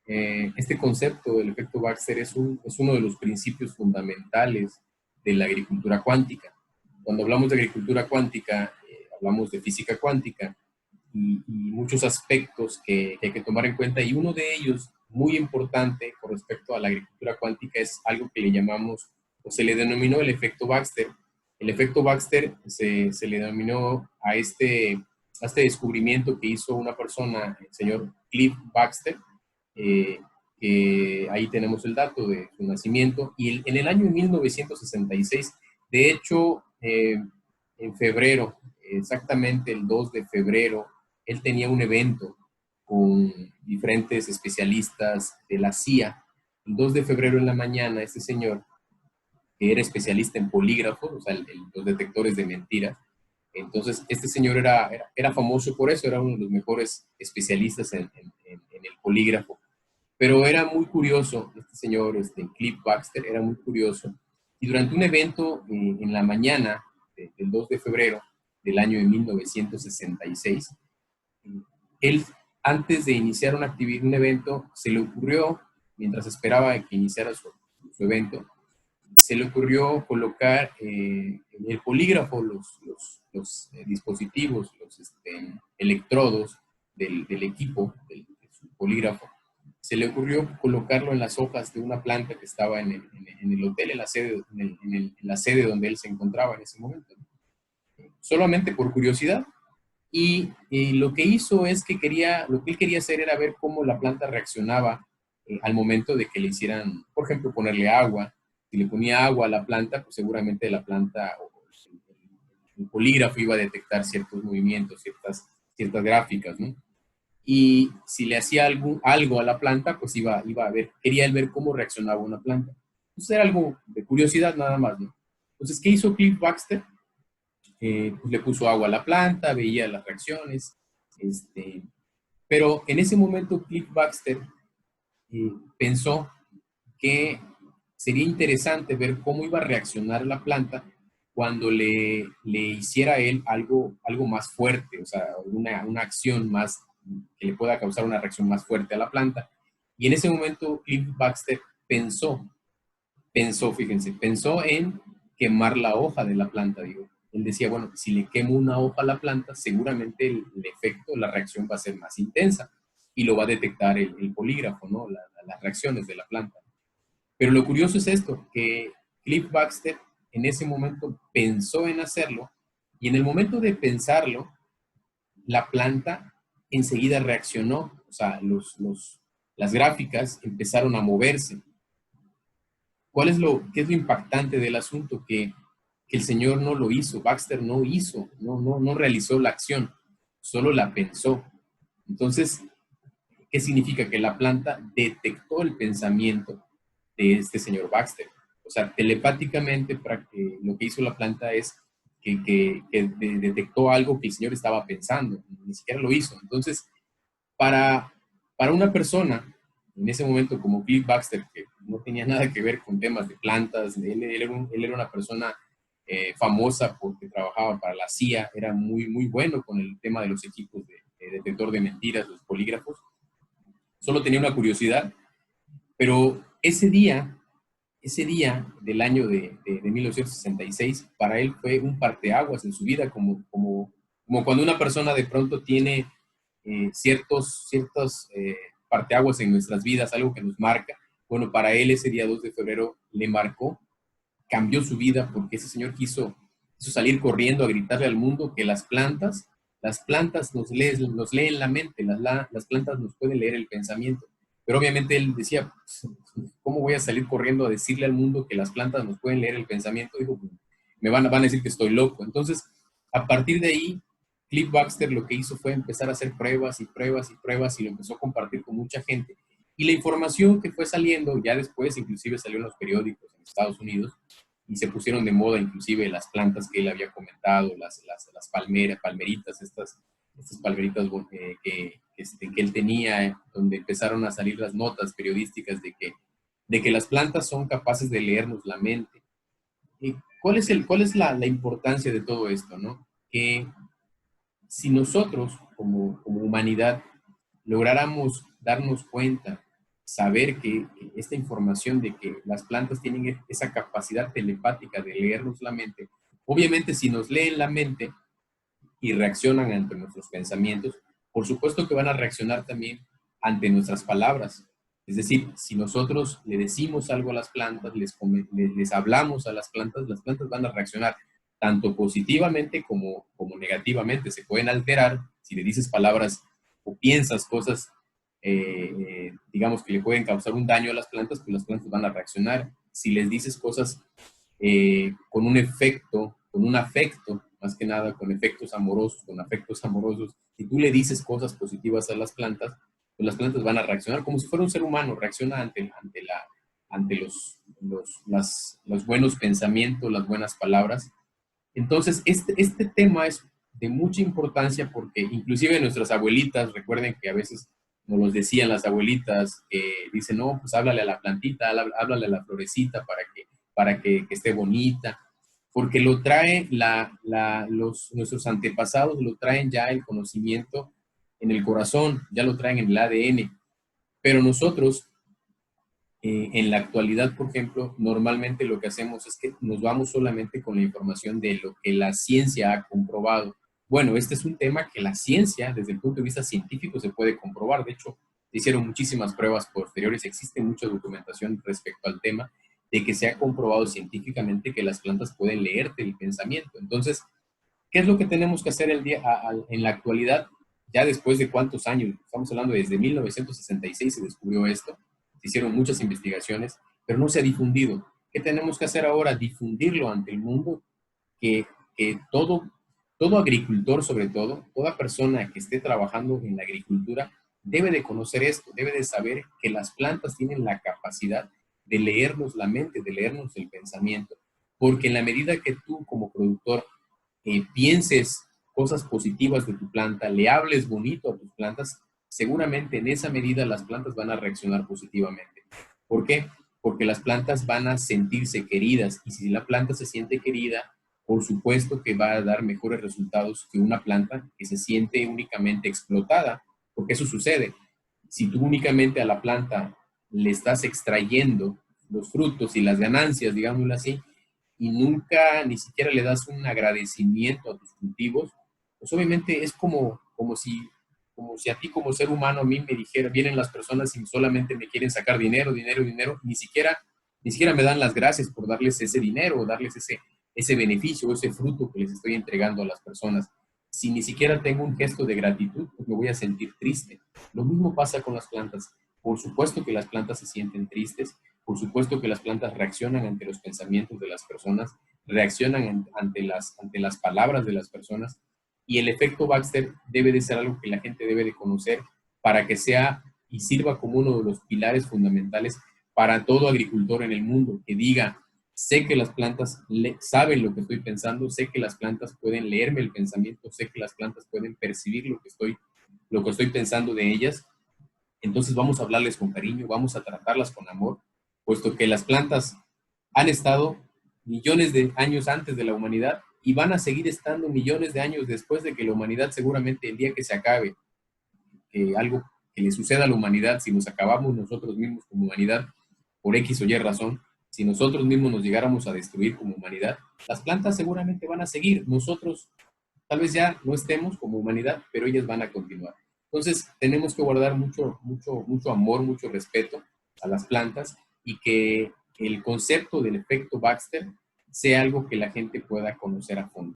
este concepto del efecto Baxter es uno de los principios fundamentales de la agricultura cuántica. Cuando hablamos de agricultura cuántica, hablamos de física cuántica y muchos aspectos que hay que tomar en cuenta, y uno de ellos, muy importante con respecto a la agricultura cuántica, es algo que le llamamos, o se le denominó el efecto Baxter. El efecto Baxter se le denominó a este descubrimiento que hizo una persona, el señor Cliff Baxter, que ahí tenemos el dato de su nacimiento, y en el año 1966, de hecho, en febrero, exactamente el 2 de febrero, él tenía un evento con diferentes especialistas de la CIA. El 2 de febrero en la mañana, este señor, que era especialista en polígrafos, o sea, los detectores de mentiras, entonces este señor era famoso por eso, era uno de los mejores especialistas en el polígrafo. Pero era muy curioso, este señor, Cliff Baxter, era muy curioso. Y durante un evento en la mañana del 2 de febrero del año de 1966, él, antes de iniciar una actividad, un evento, se le ocurrió, mientras esperaba que iniciara su evento, se le ocurrió colocar en el polígrafo los dispositivos, los electrodos del equipo, de su polígrafo. Se le ocurrió colocarlo en las hojas de una planta que estaba en el hotel, en la sede donde él se encontraba en ese momento. Solamente por curiosidad. Y lo que hizo es que lo que él quería hacer era ver cómo la planta reaccionaba al momento de que le hicieran, por ejemplo, ponerle agua. Si le ponía agua a la planta, pues seguramente la planta o el polígrafo iba a detectar ciertos movimientos, ciertas gráficas, ¿no? Y si le hacía algo a la planta, pues iba a ver, quería él ver cómo reaccionaba una planta. Entonces era algo de curiosidad nada más, ¿no? Entonces, ¿qué hizo Cliff Baxter? Pues le puso agua a la planta, veía las reacciones, pero en ese momento Cliff Baxter pensó que sería interesante ver cómo iba a reaccionar la planta cuando le hiciera a él algo más fuerte, o sea, una acción más que le pueda causar una reacción más fuerte a la planta. Y en ese momento Cliff Baxter pensó en quemar la hoja de la planta, digo. Él decía, bueno, si le quemo una hoja a la planta, seguramente el efecto, la reacción va a ser más intensa y lo va a detectar el polígrafo, ¿no? Las reacciones de la planta. Pero lo curioso es esto, que Cliff Baxter en ese momento pensó en hacerlo y en el momento de pensarlo, la planta enseguida reaccionó, o sea, las gráficas empezaron a moverse. ¿Qué es lo impactante del asunto? Que el señor no lo hizo, Baxter no realizó la acción, solo la pensó. Entonces, ¿qué significa? Que la planta detectó el pensamiento de este señor Baxter. O sea, telepáticamente lo que hizo la planta es que detectó algo que el señor estaba pensando, ni siquiera lo hizo. Entonces, para una persona en ese momento como Cliff Baxter, que no tenía nada que ver con temas de plantas, él era una persona famosa porque trabajaba para la CIA, era muy, muy bueno con el tema de los equipos de detector de mentiras, los polígrafos. Solo tenía una curiosidad, pero ese día del año de 1966, para él fue un parteaguas en su vida, como cuando una persona de pronto tiene ciertos parteaguas en nuestras vidas, algo que nos marca. Bueno, para él ese día 2 de febrero le marcó, cambió su vida porque ese señor quiso salir corriendo a gritarle al mundo que las plantas nos leen la mente, las plantas nos pueden leer el pensamiento. Pero obviamente él decía, ¿cómo voy a salir corriendo a decirle al mundo que las plantas nos pueden leer el pensamiento? Dijo, me van a decir que estoy loco. Entonces, a partir de ahí, Cliff Baxter lo que hizo fue empezar a hacer pruebas y pruebas y pruebas y lo empezó a compartir con mucha gente. Y la información que fue saliendo, ya después inclusive salió en los periódicos en Estados Unidos y se pusieron de moda inclusive las plantas que él había comentado, las palmeritas, estas palmeritas que él tenía, donde empezaron a salir las notas periodísticas de que las plantas son capaces de leernos la mente. ¿Y cuál es la importancia de todo esto, no? Que si nosotros como humanidad lográramos darnos cuenta saber que esta información de que las plantas tienen esa capacidad telepática de leernos la mente. Obviamente, si nos leen la mente y reaccionan ante nuestros pensamientos, por supuesto que van a reaccionar también ante nuestras palabras. Es decir, si nosotros le decimos algo a las plantas, les hablamos a las plantas van a reaccionar tanto positivamente como negativamente. Se pueden alterar si le dices palabras o piensas cosas, digamos, que le pueden causar un daño a las plantas, pues las plantas van a reaccionar. Si les dices cosas con un efecto, con un afecto, más que nada con efectos amorosos, con afectos amorosos, si tú le dices cosas positivas a las plantas, pues las plantas van a reaccionar como si fuera un ser humano, reacciona ante los buenos pensamientos, las buenas palabras. Entonces, este tema es de mucha importancia porque inclusive nuestras abuelitas, recuerden que a veces nos los decían las abuelitas, que dicen, no, pues háblale a la plantita, háblale a la florecita para que esté bonita, porque lo trae nuestros antepasados, lo traen ya el conocimiento en el corazón, ya lo traen en el ADN, pero nosotros en la actualidad, por ejemplo, normalmente lo que hacemos es que nos vamos solamente con la información de lo que la ciencia ha comprobado. Bueno, este es un tema que la ciencia, desde el punto de vista científico, se puede comprobar. De hecho, se hicieron muchísimas pruebas posteriores, existe mucha documentación respecto al tema de que se ha comprobado científicamente que las plantas pueden leerte el pensamiento. Entonces, ¿qué es lo que tenemos que hacer en la actualidad? Ya después de cuántos años, estamos hablando desde 1966 se descubrió esto, se hicieron muchas investigaciones, pero no se ha difundido. ¿Qué tenemos que hacer ahora? Difundirlo ante el mundo, que todo agricultor, sobre todo, toda persona que esté trabajando en la agricultura, debe de conocer esto, debe de saber que las plantas tienen la capacidad de leernos la mente, de leernos el pensamiento, porque en la medida que tú como productor pienses cosas positivas de tu planta, le hables bonito a tus plantas, seguramente en esa medida las plantas van a reaccionar positivamente. ¿Por qué? Porque las plantas van a sentirse queridas y si la planta se siente querida, por supuesto que va a dar mejores resultados que una planta que se siente únicamente explotada, porque eso sucede. Si tú únicamente a la planta le estás extrayendo los frutos y las ganancias, digámoslo así, y nunca ni siquiera le das un agradecimiento a tus cultivos, pues obviamente es como si a ti como ser humano a mí me dijera, vienen las personas y solamente me quieren sacar dinero, dinero, dinero, ni siquiera me dan las gracias por darles ese dinero o darles ese beneficio, ese fruto que les estoy entregando a las personas. Si ni siquiera tengo un gesto de gratitud, pues me voy a sentir triste. Lo mismo pasa con las plantas. Por supuesto que las plantas se sienten tristes, por supuesto que las plantas reaccionan ante los pensamientos de las personas, reaccionan ante las palabras de las personas y el efecto Baxter debe de ser algo que la gente debe de conocer para que sea y sirva como uno de los pilares fundamentales para todo agricultor en el mundo, que diga, sé que las plantas saben lo que estoy pensando, sé que las plantas pueden leerme el pensamiento, sé que las plantas pueden percibir lo que estoy pensando de ellas, entonces vamos a hablarles con cariño, vamos a tratarlas con amor, puesto que las plantas han estado millones de años antes de la humanidad y van a seguir estando millones de años después de que la humanidad seguramente el día que se acabe, que algo que le suceda a la humanidad, si nos acabamos nosotros mismos como humanidad por X o Y razón, si nosotros mismos nos llegáramos a destruir como humanidad, las plantas seguramente van a seguir. Nosotros tal vez ya no estemos como humanidad, pero ellas van a continuar. Entonces, tenemos que guardar mucho, mucho, mucho amor, mucho respeto a las plantas y que el concepto del efecto Baxter sea algo que la gente pueda conocer a fondo.